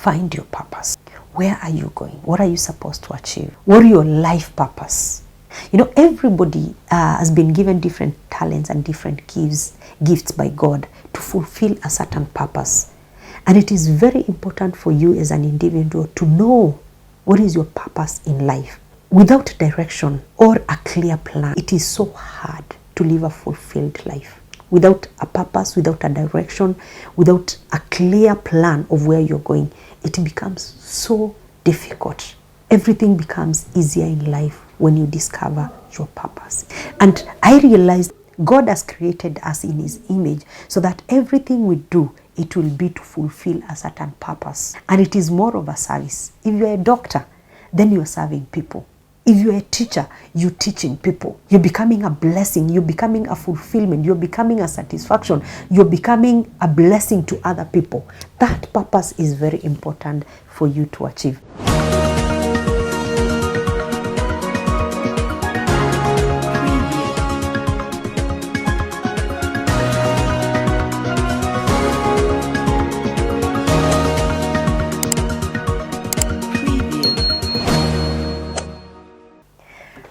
Find your purpose. Where are you going? What are you supposed to achieve? What are your life purpose? You know, everybody has been given different talents and different gifts by God to fulfill a certain purpose. And it is very important for you as an individual to know what is your purpose in life. Without direction or a clear plan, it is so hard to live a fulfilled life. Without a purpose, without a direction, without a clear plan of where you're going, it becomes so difficult. Everything becomes easier in life when you discover your purpose. And I realized God has created us in His image so that everything we do, it will be to fulfill a certain purpose. And it is more of a service. If you're a doctor, then you're serving people. If you're a teacher, you're teaching people. You're becoming a blessing. You're becoming a fulfillment. You're becoming a satisfaction. You're becoming a blessing to other people. That purpose is very important for you to achieve.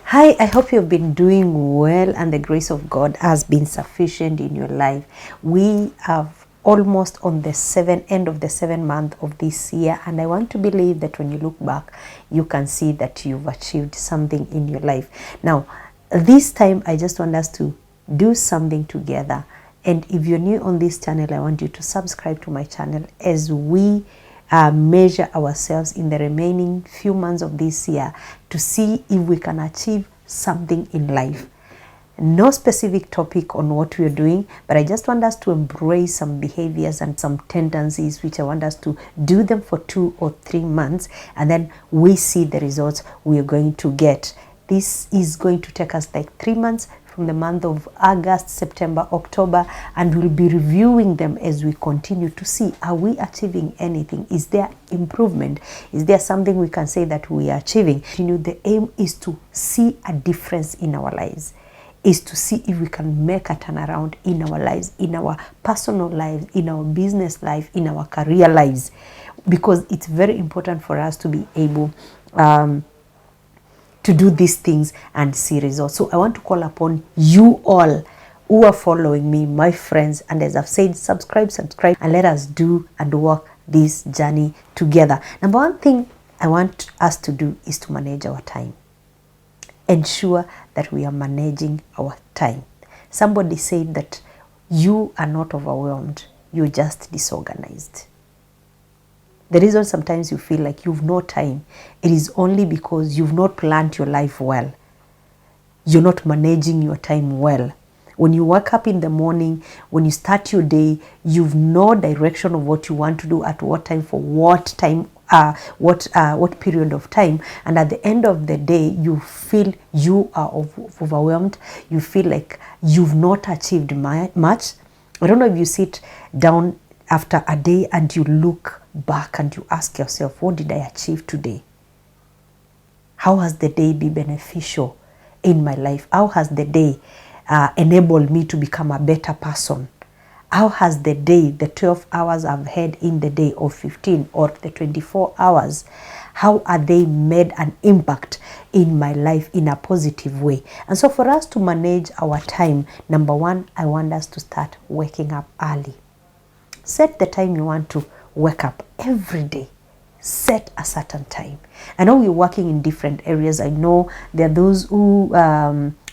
Hi, I hope you've been doing well and the grace of God has been sufficient in your life. We have almost on the end of the 7th month of this year, and I want to believe that when you look back, you can see that you've achieved something in your life. Now, this time I just want us to do something together. And if you're new on this channel, I want you to subscribe to my channel as we measure ourselves in the remaining few months of this year to see if we can achieve something in life. No specific topic on what we are doing, but I just want us to embrace some behaviors and some tendencies which I want us to do them for 2 or 3 months, and then we see the results we are going to get. This is going to take us like 3 months, from the month of August, September, October, and we'll be reviewing them as we continue to see, are we achieving anything? Is there improvement? Is there something we can say that we are achieving? You know, the aim is to see a difference in our lives, is to see if we can make a turnaround in our lives, in our personal lives, in our business life, in our career lives, because it's very important for us to be able to do these things and see results. So I want to call upon you all who are following me, my friends, and as I've said, subscribe, and let us do and walk this journey together. Number one thing I want us to do is to manage our time. Ensure that we are managing our time. Somebody said that you are not overwhelmed, you're just disorganized. The reason sometimes you feel like you've no time, it is only because you've not planned your life well. You're not managing your time well. When you wake up in the morning, when you start your day, you've no direction of what you want to do at what time, for what time, what period of time, and at the end of the day, you feel you are overwhelmed. You feel like you've not achieved much. I don't know if you sit down after a day and you look back and you ask yourself, what did I achieve today? How has the day been beneficial in my life? How has the day enabled me to become a better person? How has the day, the 12 hours I've had in the day, or 15 or the 24 hours, how are they made an impact in my life in a positive way? And so for us to manage our time, number one, I want us to start waking up early. Set the time you want to wake up every day. Set a certain time. I know we're working in different areas. I know there are those who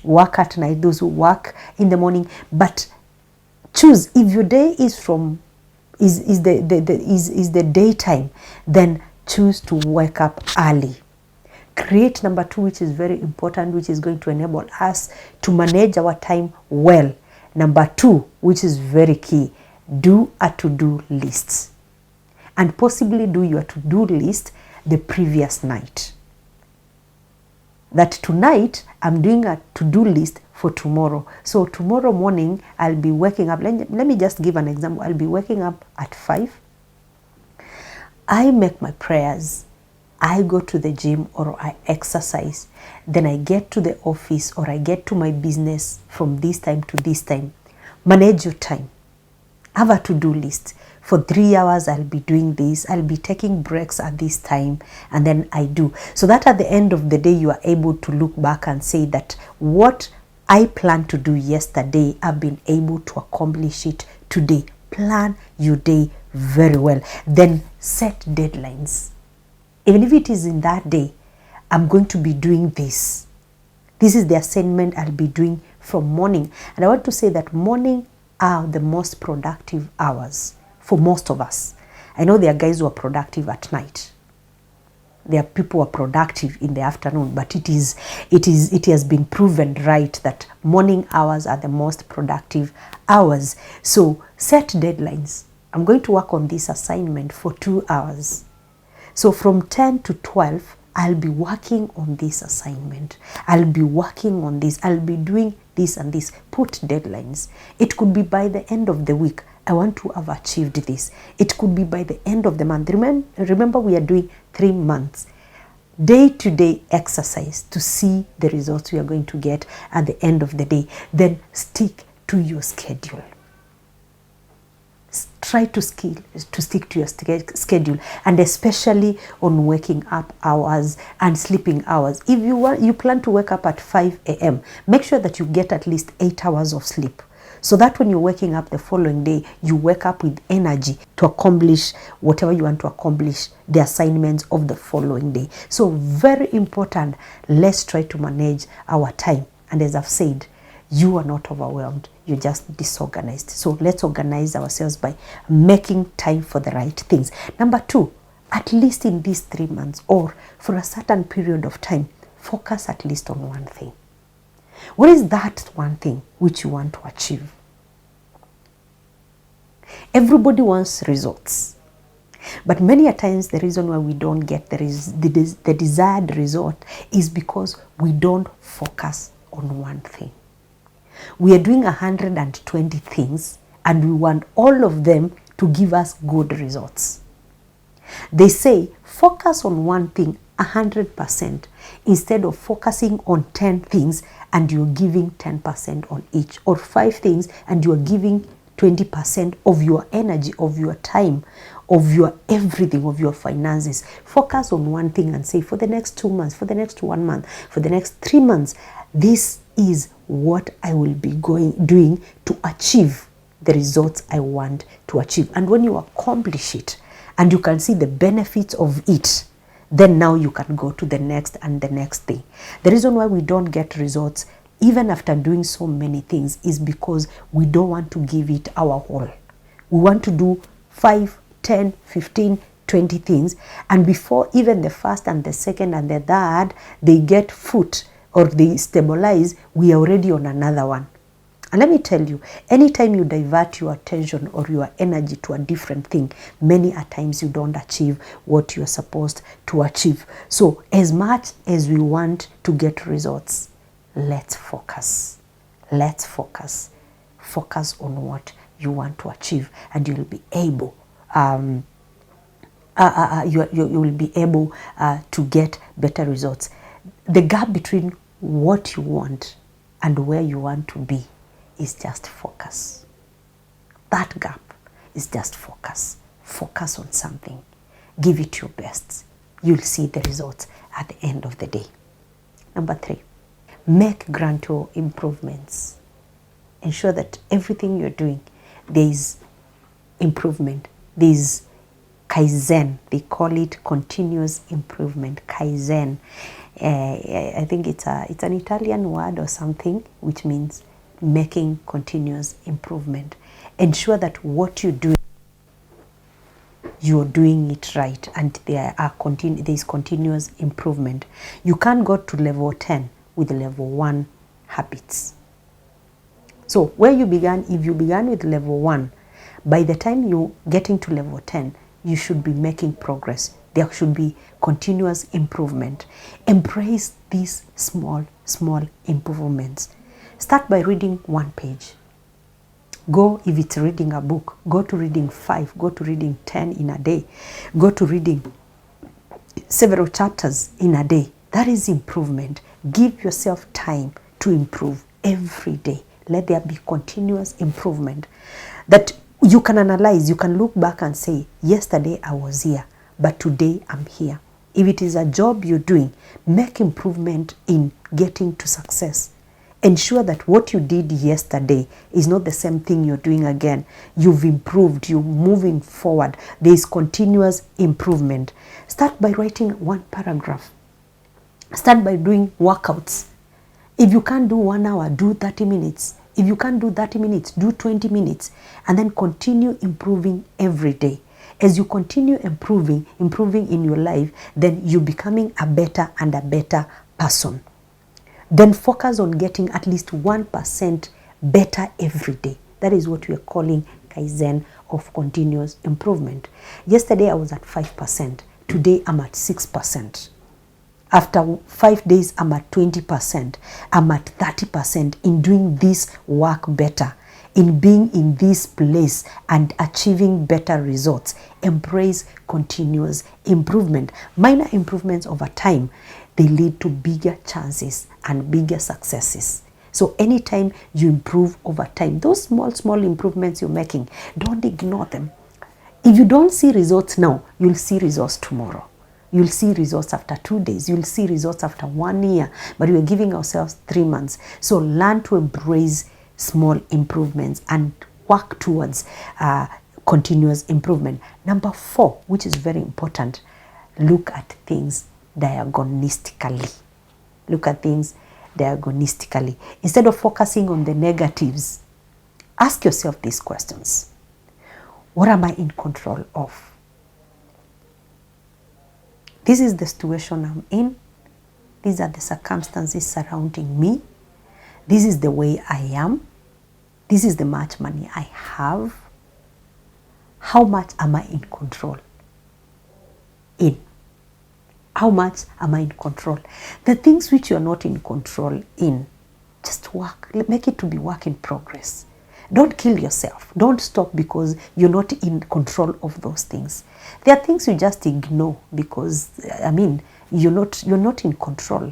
work at night, those who work in the morning, but choose. If your day is the daytime, then choose to wake up early. Create number 2, which is very important, which is going to enable us to manage our time well. Number 2, which is very key, do a to-do list. And possibly do your to-do list the previous night. That tonight, I'm doing a to-do list for tomorrow. So tomorrow morning, I'll be waking up. Let me just give an example. I'll be waking up at 5. I make my prayers. I go to the gym or I exercise. Then I get to the office or I get to my business from this time to this time. Manage your time. Have a to-do list. For 3 hours, I'll be doing this. I'll be taking breaks at this time, and then I do. So that at the end of the day, you are able to look back and say that what I planned to do yesterday, I've been able to accomplish it today. Plan your day very well. Then set deadlines. Even if it is in that day, I'm going to be doing this. This is the assignment I'll be doing from morning. And I want to say that morning are the most productive hours for most of us. I know there are guys who are productive at night. There are people who are productive in the afternoon, but it has been proven right that morning hours are the most productive hours. So set deadlines. I'm going to work on this assignment for 2 hours. So from 10 to 12, I'll be working on this assignment. I'll be working on this. I'll be doing this and this. Put deadlines. It could be by the end of the week. I want to have achieved this. It could be by the end of the month. Remember, we are doing 3 months. Day-to-day exercise to see the results we are going to get at the end of the day. Then stick to your schedule. Try to stick to your schedule, and especially on waking up hours and sleeping hours. If you plan to wake up at 5 a.m., make sure that you get at least 8 hours of sleep, so that when you're waking up the following day, you wake up with energy to accomplish whatever you want to accomplish, the assignments of the following day. So very important, let's try to manage our time. And as I've said, you are not overwhelmed, you're just disorganized. So let's organize ourselves by making time for the right things. Number 2, at least in these 3 months or for a certain period of time, focus at least on one thing. What is that one thing which you want to achieve? Everybody wants results. But many a times the reason why we don't get the desired result is because we don't focus on one thing. We are doing 120 things and we want all of them to give us good results. They say focus on one thing 100% instead of focusing on 10 things and you're giving 10% on each, or 5 things and you're giving 20% of your energy, of your time, of your everything, of your finances. Focus on one thing and say, for the next 2 months, for the next 1 month, for the next 3 months, this is what I will be doing to achieve the results I want to achieve. And when you accomplish it and you can see the benefits of it, then now you can go to the next and the next thing. The reason why we don't get results even after doing so many things is because we don't want to give it our all. We want to do 5, 10, 15, 20 things, and before even the first and the second and the third they get foot or they stabilize, we are already on another one. And let me tell you, anytime you divert your attention or your energy to a different thing, many a times you don't achieve what you're supposed to achieve. So as much as we want to get results, let's focus. Let's focus. Focus on what you want to achieve, and you'll be able you will be able to get better results. The gap between what you want and where you want to be is just focus. That gap is just focus. Focus on something. Give it your best. You'll see the results at the end of the day. Number 3, make gradual improvements. Ensure that everything you're doing, there is improvement. There is Kaizen. They call it continuous improvement. Kaizen. I think it's an Italian word or something, which means making continuous improvement. Ensure that what you do, you're doing it right, and there is continuous improvement. You can't go to level 10 with level 1 habits. So where you began, if you began with level 1, by the time you get into level 10, you should be making progress. There should be continuous improvement. Embrace these small improvements. Start by reading 1 page. Go, if it's reading a book, go to reading 5, go to reading 10 in a day. Go to reading several chapters in a day. That is improvement. Give yourself time to improve every day. Let there be continuous improvement. That You can analyze, you can look back and say, yesterday I was here, but today I'm here. If it is a job you're doing, make improvement in getting to success. Ensure that what you did yesterday is not the same thing you're doing again. You've improved, you're moving forward. There is continuous improvement. Start by writing one paragraph. Start by doing workouts. If you can't do 1 hour, do 30 minutes. If you can't do 30 minutes, do 20 minutes. And then continue improving every day. As you continue improving in your life, then you're becoming a better and a better person. Then focus on getting at least 1% better every day. That is what we are calling Kaizen of continuous improvement. Yesterday I was at 5%. Today I'm at 6%. After 5 days, I'm at 20%. I'm at 30% in doing this work better, in being in this place and achieving better results. Embrace continuous improvement. Minor improvements over time, they lead to bigger chances and bigger successes. So anytime you improve over time, those small improvements you're making, don't ignore them. If you don't see results now, you'll see results tomorrow. You'll see results after 2 days. You'll see results after 1 year. But we're giving ourselves 3 months. So learn to embrace small improvements and work towards continuous improvement. Number 4, which is very important, look at things diagnostically. Look at things diagnostically. Instead of focusing on the negatives, ask yourself these questions. What am I in control of? This is the situation I'm in. These are the circumstances surrounding me. This is the way I am. This is the much money I have. How much am I in control in? How much am I in control? The things which you're not in control in, just work. Make it to be work in progress. Don't kill yourself. Don't stop because you're not in control of those things. There are things you just ignore because, you're not in control.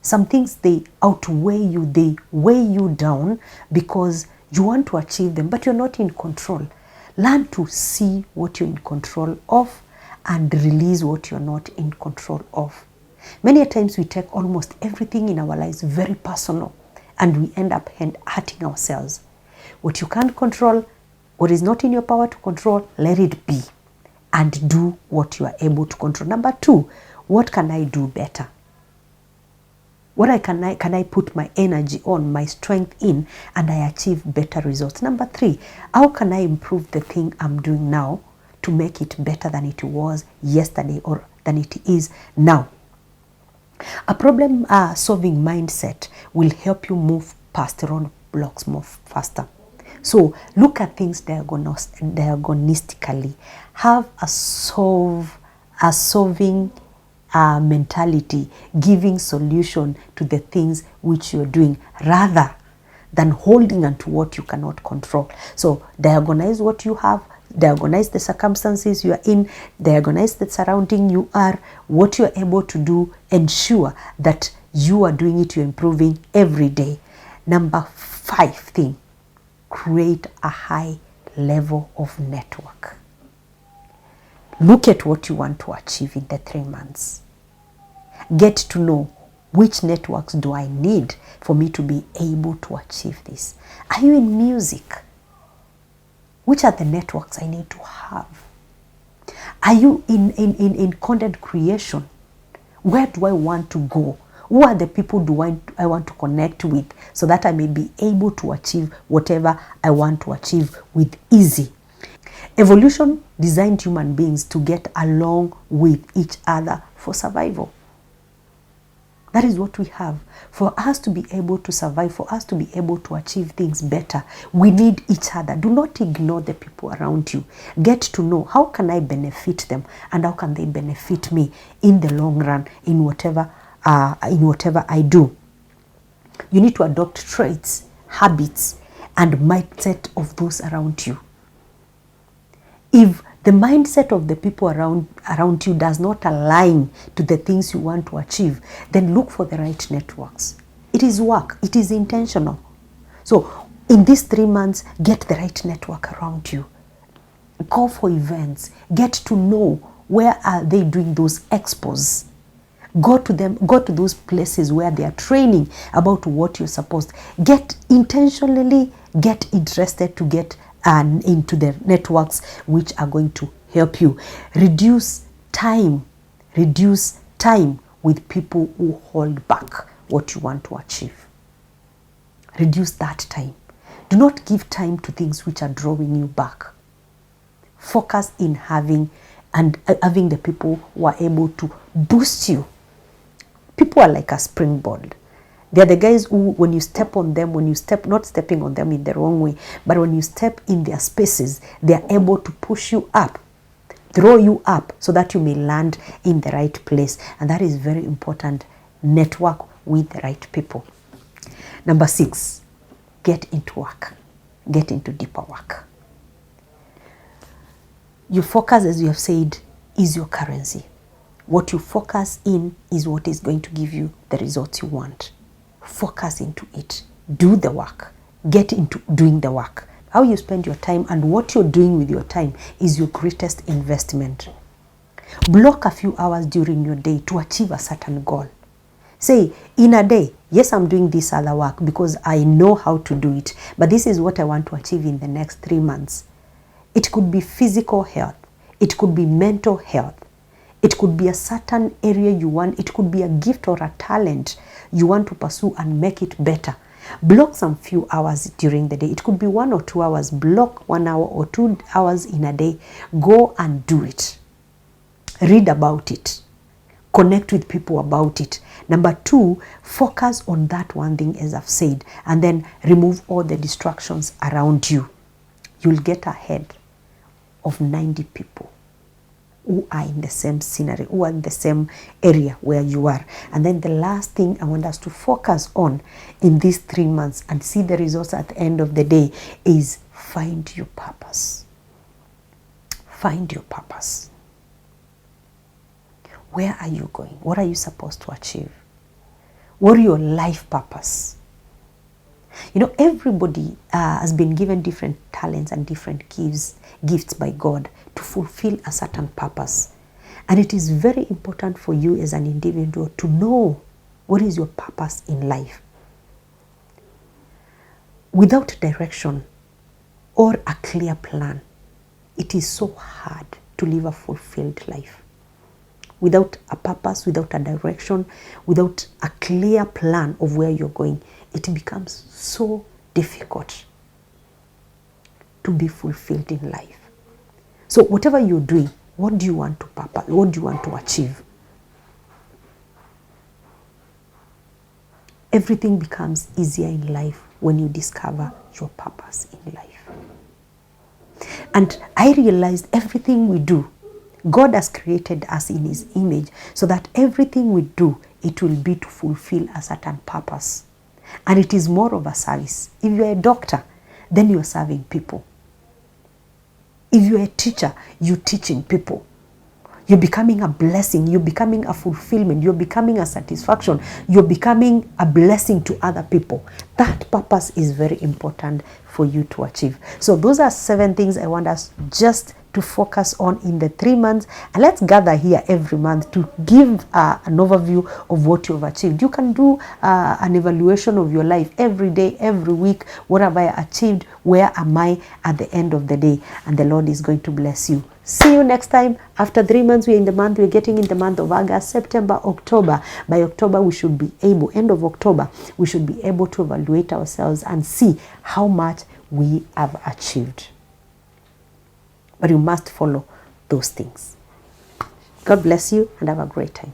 Some things, they outweigh you, they weigh you down because you want to achieve them, but you're not in control. Learn to see what you're in control of and release what you're not in control of. Many times we take almost everything in our lives very personal and we end up hurting ourselves. What you can't control, what is not in your power to control, let it be and do what you are able to control. Number 2, what can I do better? What can I put my energy on, my strength in, and I achieve better results? Number 3, how can I improve the thing I'm doing now to make it better than it was yesterday or than it is now? A problem solving mindset will help you move past roadblocks more faster. So look at things diagnostically. Have a solving mentality, giving solution to the things which you're doing rather than holding on to what you cannot control. So diagnose what you have, diagnose the circumstances you are in, diagnose the surrounding you are, what you're able to do, ensure that you are doing it, you're improving every day. Number 5 thing, create a high level of network. Look at what you want to achieve in the 3 months. Get to know which networks do I need for me to be able to achieve this. Are you in music? Which are the networks I need to have? Are you in content creation? Where do I want to go? Who are the people I want to connect with so that I may be able to achieve whatever I want to achieve with ease? Evolution designed human beings to get along with each other for survival. That is what we have. For us to be able to survive, for us to be able to achieve things better, we need each other. Do not ignore the people around you. Get to know how can I benefit them and how can they benefit me in the long run in whatever I do. You need to adopt traits, habits, and mindset of those around you. If the mindset of the people around you does not align to the things you want to achieve, then look for the right networks. It is work. It is intentional. So In these 3 months, get the right network around you. Go for events. Get to know where are they doing those expos. Go to them, go to those places where they are training about what you're supposed. Get intentionally, get interested to get into the networks which are going to help you. Reduce time with people who hold back what you want to achieve. Reduce that time. Do not give time to things which are drawing you back. Focus in having the people who are able to boost you. People are like a springboard. They're the guys who, when you step on them, not stepping on them in the wrong way, but when you step in their spaces, they're able to push you up, throw you up so that you may land in the right place. And that is very important. Network with the right people. Number 6, get into work. Get into deeper work. Your focus, as you have said, is your currency. What you focus in is what is going to give you the results you want. Focus into it. Do the work. Get into doing the work. How you spend your time and what you're doing with your time is your greatest investment. Block a few hours during your day to achieve a certain goal. Say, in a day, yes, I'm doing this other work because I know how to do it, but this is what I want to achieve in the next 3 months. It could be physical health. It could be mental health. It could be a certain area you want. It could be a gift or a talent you want to pursue and make it better. Block some few hours during the day. It could be 1 or 2 hours. Block 1 hour or 2 hours in a day. Go and do it. Read about it. Connect with people about it. Number 2, focus on that one thing, as I've said, and then remove all the distractions around you. You'll get ahead of 90 people who are in the same scenery, who are in the same area where you are. And then the last thing I want us to focus on in these 3 months and see the results at the end of the day is find your purpose. Find your purpose. Where are you going? What are you supposed to achieve? What are your life purpose? You know, everybody has been given different talents and different gifts by God to fulfill a certain purpose. And it is very important for you as an individual to know what is your purpose in life. Without direction or a clear plan, it is so hard to live a fulfilled life. Without a purpose, without a direction, without a clear plan of where you're going, it becomes so difficult to be fulfilled in life. So whatever you're doing, what do you want to purpose? What do you want to achieve? Everything becomes easier in life when you discover your purpose in life. And I realized everything we do, God has created us in His image so that everything we do, it will be to fulfill a certain purpose. And it is more of a service. If you're a doctor, then you're serving people. If you're a teacher, you're teaching people. You're becoming a blessing. You're becoming a fulfillment. You're becoming a satisfaction. You're becoming a blessing to other people. That purpose is very important for you to achieve. So those are 7 things I want us just to focus on in the 3 months. And let's gather here every month to give an overview of what you've achieved. You can do an evaluation of your life every day, every week. What have I achieved? Where am I at the end of the day? And the Lord is going to bless you. See you next time. After 3 months, we're getting in the month of August, September, October. By October, we should be able, end of October, we should be able to evaluate ourselves and see how much we have achieved. But you must follow those things. God bless you and have a great time.